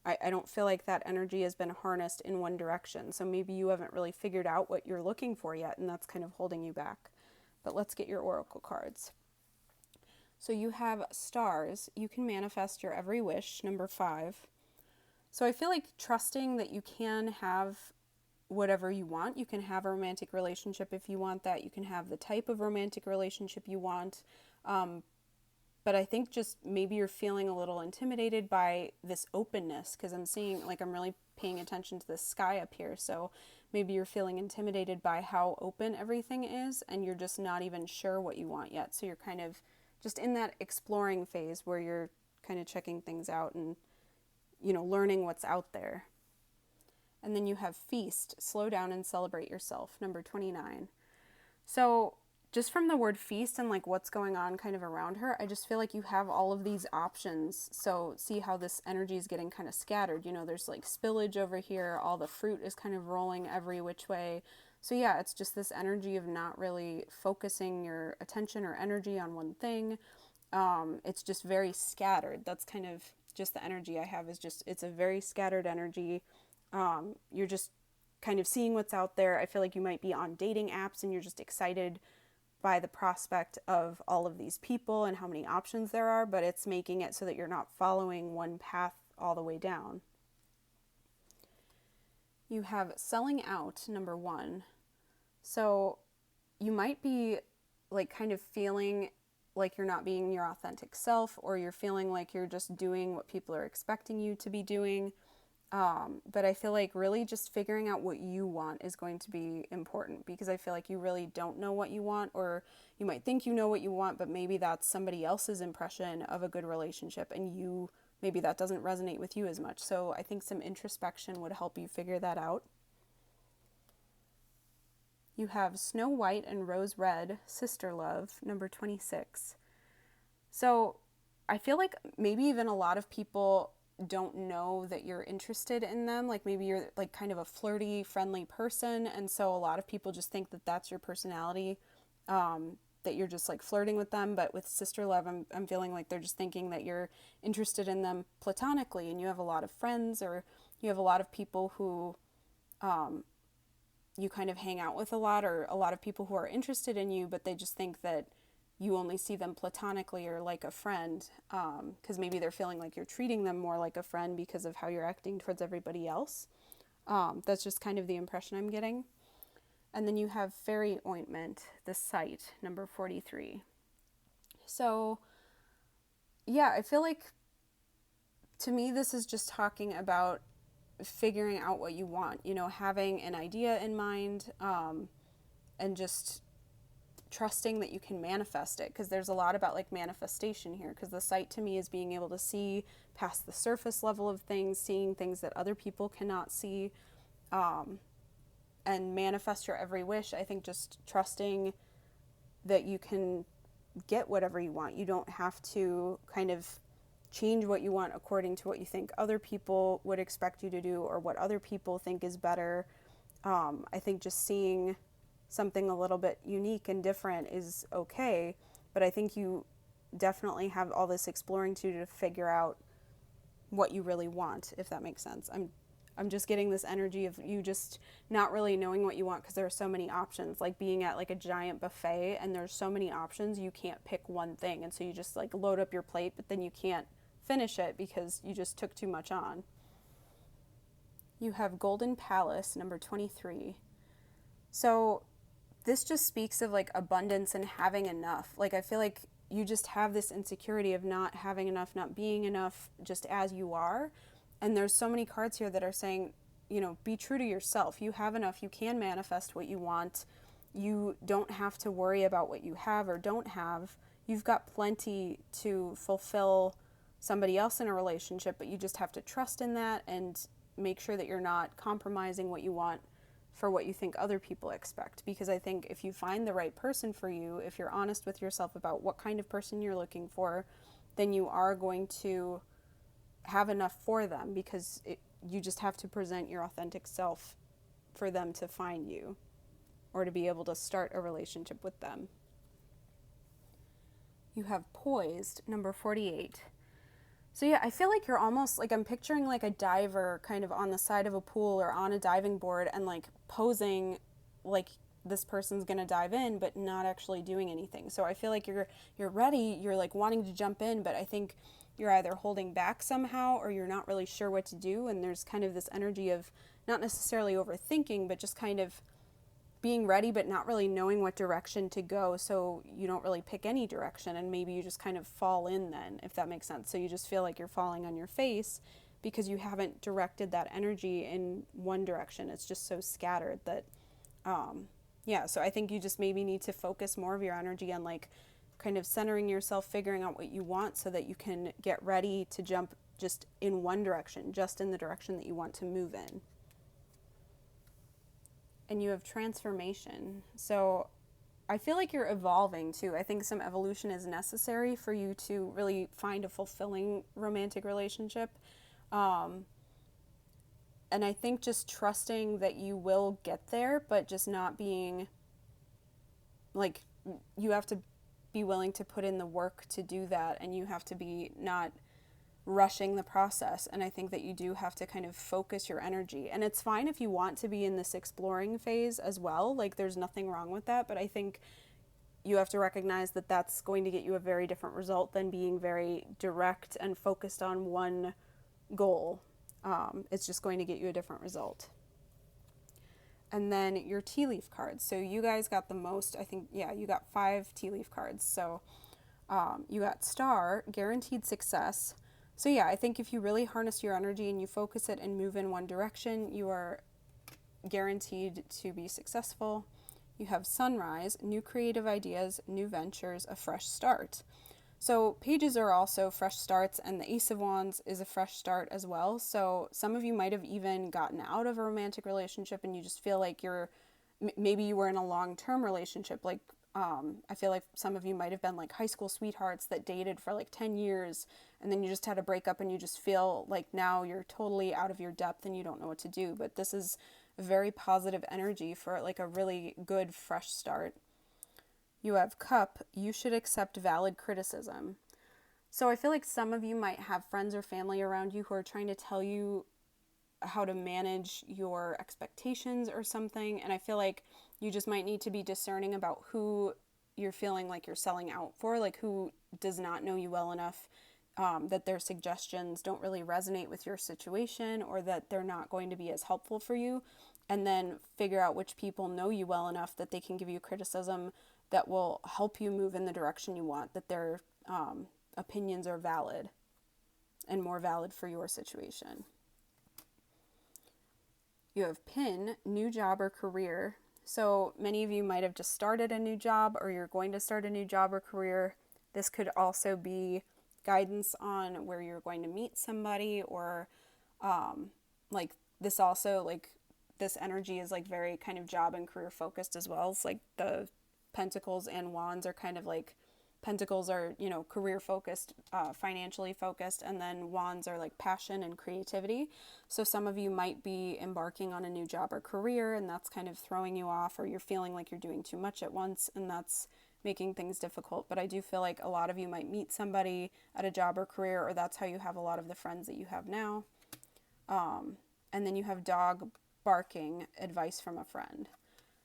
Speaker 1: I don't feel like that energy has been harnessed in one direction. So maybe you haven't really figured out what you're looking for yet, and that's kind of holding you back. But let's get your oracle cards. So you have stars. You can manifest your every wish, number 5. So I feel like trusting that you can have whatever you want. You can have a romantic relationship if you want that. You can have the type of romantic relationship you want. But I think just maybe you're feeling a little intimidated by this openness, because I'm seeing, like, I'm really paying attention to the sky up here. So maybe you're feeling intimidated by how open everything is, and you're just not even sure what you want yet. So you're kind of just in that exploring phase where you're kind of checking things out and, learning what's out there. And then you have feast, slow down and celebrate yourself, number 29. So just from the word feast and like what's going on kind of around her, I just feel like you have all of these options. So see how this energy is getting kind of scattered. You know, there's like spillage over here. All the fruit is kind of rolling every which way. So yeah, it's just this energy of not really focusing your attention or energy on one thing. It's just very scattered. That's kind of just the energy I have, is just, it's a very scattered energy. You're just kind of seeing what's out there. I feel like you might be on dating apps and you're just excited by the prospect of all of these people and how many options there are, but it's making it so that you're not following one path all the way down. You have selling out, number 1. So you might be like kind of feeling like you're not being your authentic self, or you're feeling like you're just doing what people are expecting you to be doing. But I feel like really just figuring out what you want is going to be important, because I feel like you really don't know what you want, or you might think you know what you want, but maybe that's somebody else's impression of a good relationship, and maybe that doesn't resonate with you as much. So I think some introspection would help you figure that out. You have Snow White and Rose Red, Sister Love, number 26. So I feel like maybe even a lot of people don't know that you're interested in them. Like maybe you're like kind of a flirty, friendly person, and so a lot of people just think that that's your personality, that you're just like flirting with them. But with Sister Love, I'm feeling like they're just thinking that you're interested in them platonically, and you have a lot of friends, or you have a lot of people who you kind of hang out with a lot, or a lot of people who are interested in you, but they just think that you only see them platonically or like a friend, because maybe they're feeling like you're treating them more like a friend because of how you're acting towards everybody else. That's just kind of the impression I'm getting. And then you have Fairy Ointment, the site, number 43. So yeah, I feel like to me this is just talking about figuring out what you want, you know, having an idea in mind, and just trusting that you can manifest it, because there's a lot about like manifestation here, because the sight to me is being able to see past the surface level of things, seeing things that other people cannot see, and manifest your every wish. I think just trusting that you can get whatever you want. You don't have to kind of change what you want according to what you think other people would expect you to do, or what other people think is better. I think just seeing something a little bit unique and different is okay, but I think you definitely have all this exploring to do to figure out what you really want, if that makes sense. I'm just getting this energy of you just not really knowing what you want, because there are so many options, like being at like a giant buffet and there's so many options, you can't pick one thing, and so you just like load up your plate, but then you can't finish it because you just took too much on. You have Golden Palace, number 23. So this just speaks of like abundance and having enough. Like I feel like you just have this insecurity of not having enough, not being enough, just as you are. And there's so many cards here that are saying, you know, be true to yourself. You have enough. You can manifest what you want. You don't have to worry about what you have or don't have. You've got plenty to fulfill somebody else in a relationship, but you just have to trust in that and make sure that you're not compromising what you want for what you think other people expect. Because I think if you find the right person for you, if you're honest with yourself about what kind of person you're looking for, then you are going to have enough for them, because you just have to present your authentic self for them to find you, or to be able to start a relationship with them. You have Poised, number 48. So yeah, I feel like you're almost like, I'm picturing like a diver kind of on the side of a pool or on a diving board and like posing like this person's gonna dive in, but not actually doing anything. So I feel like you're ready, you're like wanting to jump in, but I think you're either holding back somehow or you're not really sure what to do. And there's kind of this energy of not necessarily overthinking, but just kind of being ready, but not really knowing what direction to go. So you don't really pick any direction, and maybe you just kind of fall in then, if that makes sense. So you just feel like you're falling on your face because you haven't directed that energy in one direction. It's just so scattered that, so I think you just maybe need to focus more of your energy on like kind of centering yourself, figuring out what you want so that you can get ready to jump just in one direction, just in the direction that you want to move in. and you have transformation. So I feel like you're evolving too. I think some evolution is necessary for you to really find a fulfilling romantic relationship. Um, and I think just trusting that you will get there, but just not being like, you have to be willing to put in the work to do that, and you have to be not rushing the process. And I think that you do have to kind of focus your energy. And it's fine if you want to be in this exploring phase as well. Like, there's nothing wrong with that. But I think you have to recognize that that's going to get you a very different result than being very direct and focused on one goal. It's just going to get you a different result. And then your tea leaf cards. So you guys got the most, I think, yeah, you got 5 tea leaf cards. So you got Star, guaranteed success. So yeah, I think if you really harness your energy and you focus it and move in one direction, you are guaranteed to be successful. You have Sunrise, new creative ideas, new ventures, a fresh start. So pages are also fresh starts, and the Ace of Wands is a fresh start as well. So some of you might have even gotten out of a romantic relationship and you just feel like maybe you were in a long-term relationship. Like, I feel like some of you might have been like high school sweethearts that dated for like 10 years, and then you just had a breakup and you just feel like now you're totally out of your depth and you don't know what to do. But this is a very positive energy for like a really good fresh start. You have Cup, you should accept valid criticism. So I feel like some of you might have friends or family around you who are trying to tell you how to manage your expectations or something. And I feel like you just might need to be discerning about who you're feeling like you're selling out for, like who does not know you well enough, that their suggestions don't really resonate with your situation, or that they're not going to be as helpful for you. And then figure out which people know you well enough that they can give you criticism that will help you move in the direction you want, that their opinions are valid and more valid for your situation. You have Pin, new job or career. So many of you might have just started a new job, or you're going to start a new job or career. This could also be guidance on where you're going to meet somebody, or like this also, like this energy is like very kind of job and career focused as well. It's like the Pentacles and Wands are kind of like, Pentacles are, you know, career focused, financially focused, and then Wands are like passion and creativity. So some of you might be embarking on a new job or career, and that's kind of throwing you off, or you're feeling like you're doing too much at once, and that's making things difficult. But I do feel like a lot of you might meet somebody at a job or career, or that's how you have a lot of the friends that you have now. And then you have Dog barking, advice from a friend.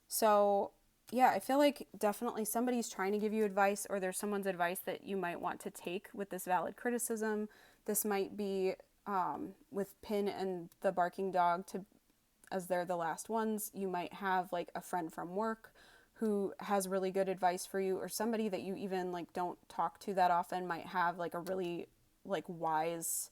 Speaker 1: So yeah, I feel like definitely somebody's trying to give you advice, or there's someone's advice that you might want to take with this valid criticism. This might be with Pin and the barking dog, as they're the last ones. You might have like a friend from work who has really good advice for you, or somebody that you even like don't talk to that often might have like a really like wise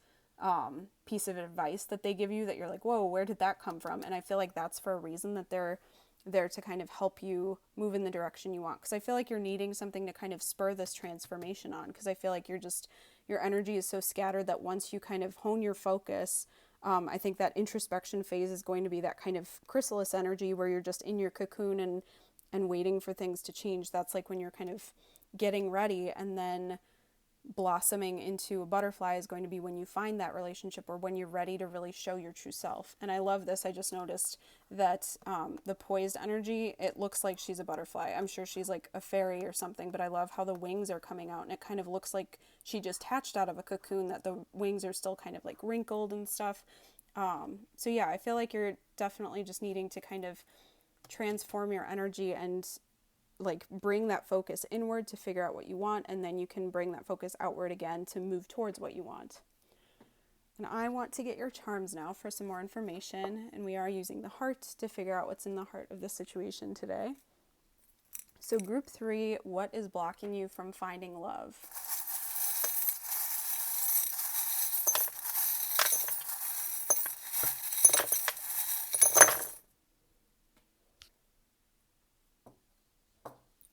Speaker 1: piece of advice that they give you that you're like, whoa, where did that come from? And I feel like that's for a reason, that they're there to kind of help you move in the direction you want. Because I feel like you're needing something to kind of spur this transformation on. Because I feel like your energy is so scattered that once you kind of hone your focus, I think that introspection phase is going to be that kind of chrysalis energy where you're just in your cocoon and waiting for things to change. That's like when you're kind of getting ready, and then blossoming into a butterfly is going to be when you find that relationship, or when you're ready to really show your true self. And I love this. I just noticed that the poised energy, it looks like she's a butterfly. I'm sure she's like a fairy or something, but I love how the wings are coming out, and it kind of looks like she just hatched out of a cocoon, that the wings are still kind of like wrinkled and stuff. So yeah, I feel like you're definitely just needing to kind of transform your energy and like bring that focus inward to figure out what you want, and then you can bring that focus outward again to move towards what you want. And I want to get your charms now for some more information, and we are using the heart to figure out what's in the heart of the situation today. So group 3, what is blocking you from finding love?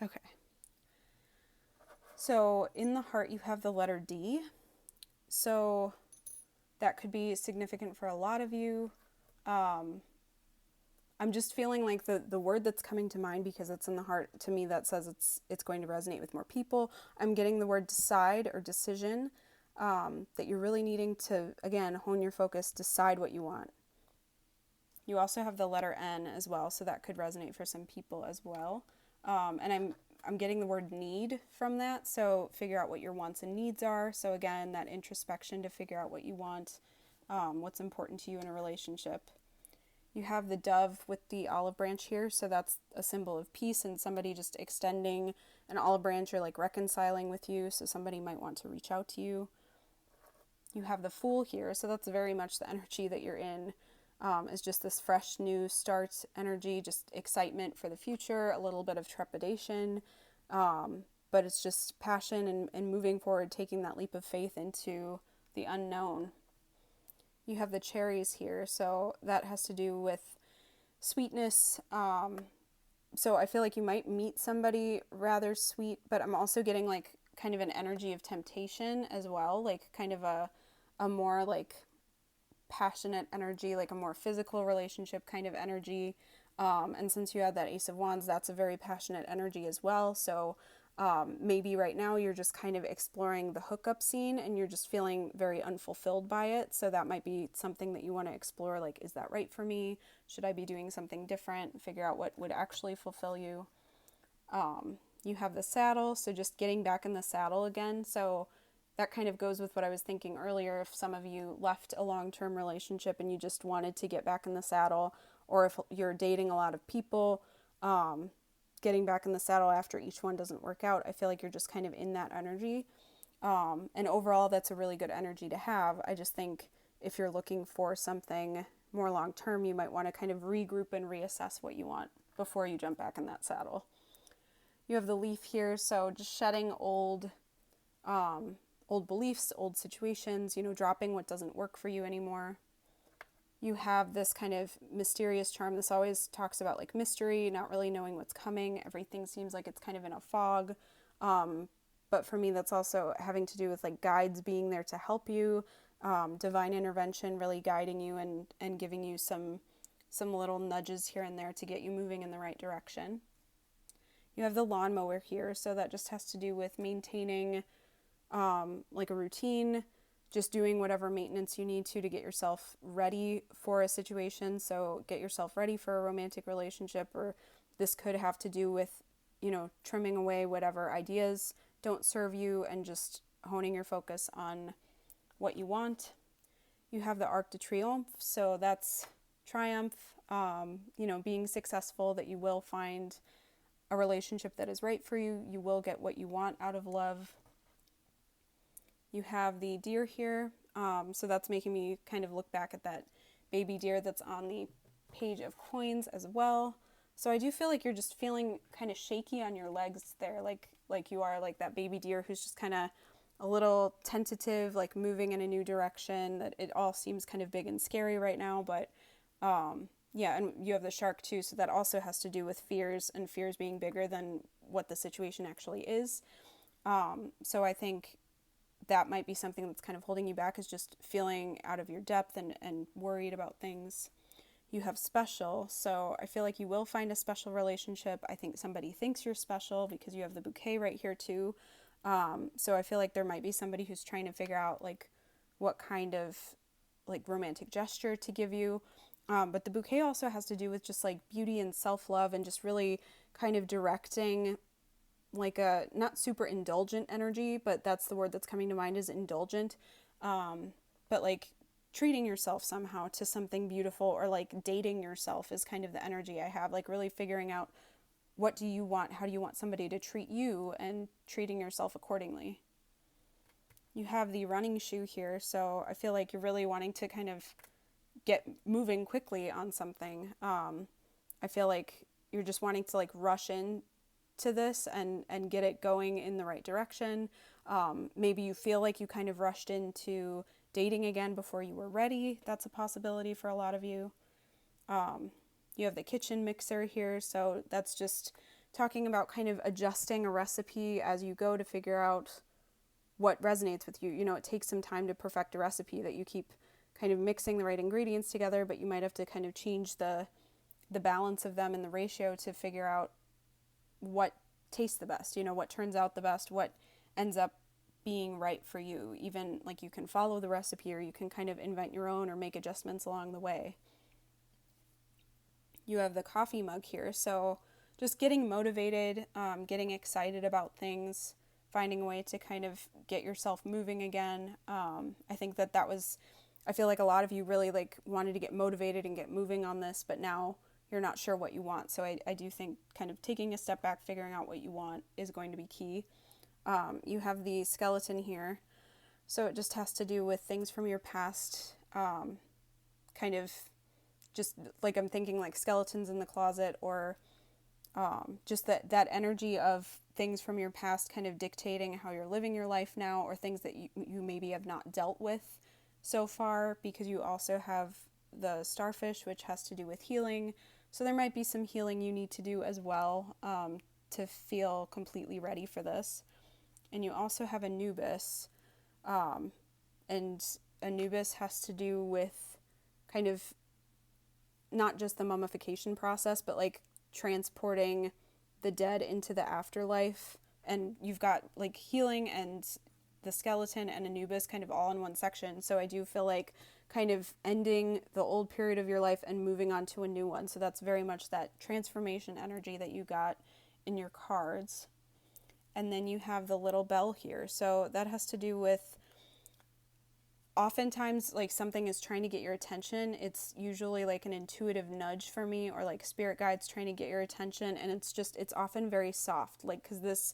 Speaker 1: Okay. So in the heart, you have the letter D. So that could be significant for a lot of you. I'm just feeling like the word that's coming to mind, because it's in the heart to me, that says it's going to resonate with more people. I'm getting the word decide or decision, that you're really needing to, again, hone your focus, decide what you want. You also have the letter N as well, so that could resonate for some people as well. And I'm getting the word need from that, so figure out what your wants and needs are. So again, that introspection to figure out what you want, what's important to you in a relationship. You have the dove with the olive branch here, so that's a symbol of peace and somebody just extending an olive branch or like reconciling with you, so somebody might want to reach out to you. You have the Fool here, so that's very much the energy that you're in, is just this fresh new start energy, just excitement for the future, a little bit of trepidation, but it's just passion and moving forward, taking that leap of faith into the unknown. You have the cherries here, so that has to do with sweetness. So I feel like you might meet somebody rather sweet, but I'm also getting like kind of an energy of temptation as well, like kind of a more like passionate energy, like a more physical relationship kind of energy. And since you had that Ace of Wands, that's a very passionate energy as well. So maybe right now you're just kind of exploring the hookup scene and you're just feeling very unfulfilled by it. So that might be something that you want to explore. Like, is that right for me? Should I be doing something different? Figure out what would actually fulfill you. You have the saddle, so just getting back in the saddle again. So that kind of goes with what I was thinking earlier. If some of you left a long-term relationship and you just wanted to get back in the saddle, or if you're dating a lot of people, getting back in the saddle after each one doesn't work out, I feel like you're just kind of in that energy. And overall, that's a really good energy to have. I just think if you're looking for something more long-term, you might want to kind of regroup and reassess what you want before you jump back in that saddle. You have the leaf here, so just shedding old beliefs, old situations, dropping what doesn't work for you anymore. You have this kind of mysterious charm. This always talks about like mystery, not really knowing what's coming. Everything seems like it's kind of in a fog. But for me, that's also having to do with like guides being there to help you, divine intervention really guiding you and giving you some little nudges here and there to get you moving in the right direction. You have the lawnmower here, so that just has to do with maintaining like a routine, just doing whatever maintenance you need to get yourself ready for a situation. So get yourself ready for a romantic relationship, or this could have to do with, trimming away whatever ideas don't serve you and just honing your focus on what you want. You have the Arc de Triomphe, so that's triumph, being successful, that you will find a relationship that is right for you. You will get what you want out of love. You have the deer here, so that's making me kind of look back at that baby deer that's on the page of coins as well. So I do feel like you're just feeling kind of shaky on your legs there, like you are like that baby deer who's just kind of a little tentative, like moving in a new direction, that it all seems kind of big and scary right now. But yeah, and you have the shark too, so that also has to do with fears, and fears being bigger than what the situation actually is. So I think that might be something that's kind of holding you back, is just feeling out of your depth and worried about things. You have special, so I feel like you will find a special relationship. I think somebody thinks you're special because you have the bouquet right here too. So I feel like there might be somebody who's trying to figure out like what kind of like romantic gesture to give you. But the bouquet also has to do with just like beauty and self-love, and just really kind of directing like a not super indulgent energy, but that's the word that's coming to mind, is indulgent. But like treating yourself somehow to something beautiful, or like dating yourself is kind of the energy I have, like really figuring out what do you want, how do you want somebody to treat you, and treating yourself accordingly. You have the running shoe here, so I feel like you're really wanting to kind of get moving quickly on something. I feel like you're just wanting to like rush in to this and get it going in the right direction. Maybe you feel like you kind of rushed into dating again before you were ready. That's a possibility for a lot of you. You have the kitchen mixer here, so that's just talking about kind of adjusting a recipe as you go to figure out what resonates with you. It takes some time to perfect a recipe, that you keep kind of mixing the right ingredients together, but you might have to kind of change the the balance of them and the ratio to figure out what tastes the best, what turns out the best, what ends up being right for you. Even like you can follow the recipe or you can kind of invent your own or make adjustments along the way. You have the coffee mug here, so just getting motivated, getting excited about things, finding a way to kind of get yourself moving again. I think that was, I feel like a lot of you really like wanted to get motivated and get moving on this, but now you're not sure what you want. So I do think kind of taking a step back, figuring out what you want is going to be key. You have the skeleton here. So it just has to do with things from your past, kind of just like I'm thinking like skeletons in the closet, or just that energy of things from your past kind of dictating how you're living your life now, or things that you maybe have not dealt with so far, because you also have the starfish, which has to do with healing. So there might be some healing you need to do as well, to feel completely ready for this. And you also have Anubis, and Anubis has to do with kind of not just the mummification process, but like transporting the dead into the afterlife. And you've got like healing and the skeleton and Anubis kind of all in one section. So I do feel like kind of ending the old period of your life and moving on to a new one. So that's very much that transformation energy that you got in your cards. And then you have the little bell here. So that has to do with oftentimes like something is trying to get your attention. It's usually like an intuitive nudge for me, or like spirit guides trying to get your attention. And it's often very soft, like, because this,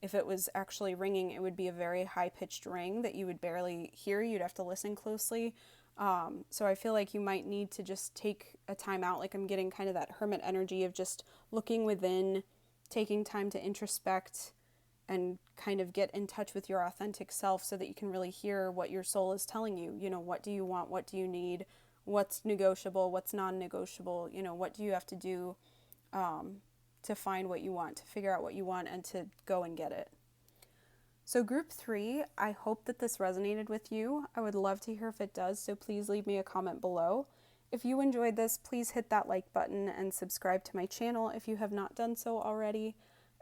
Speaker 1: if it was actually ringing, it would be a very high-pitched ring that you would barely hear. You'd have to listen closely. So I feel like you might need to just take a time out. Like I'm getting kind of that hermit energy of just looking within, taking time to introspect and kind of get in touch with your authentic self so that you can really hear what your soul is telling you. What do you want? What do you need? What's negotiable? What's non-negotiable? What do you have to do to find what you want, to figure out what you want, and to go and get it. So group 3, I hope that this resonated with you. I would love to hear if it does, so please leave me a comment below. If you enjoyed this, please hit that like button and subscribe to my channel if you have not done so already.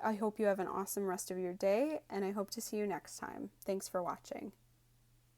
Speaker 1: I hope you have an awesome rest of your day, and I hope to see you next time. Thanks for watching.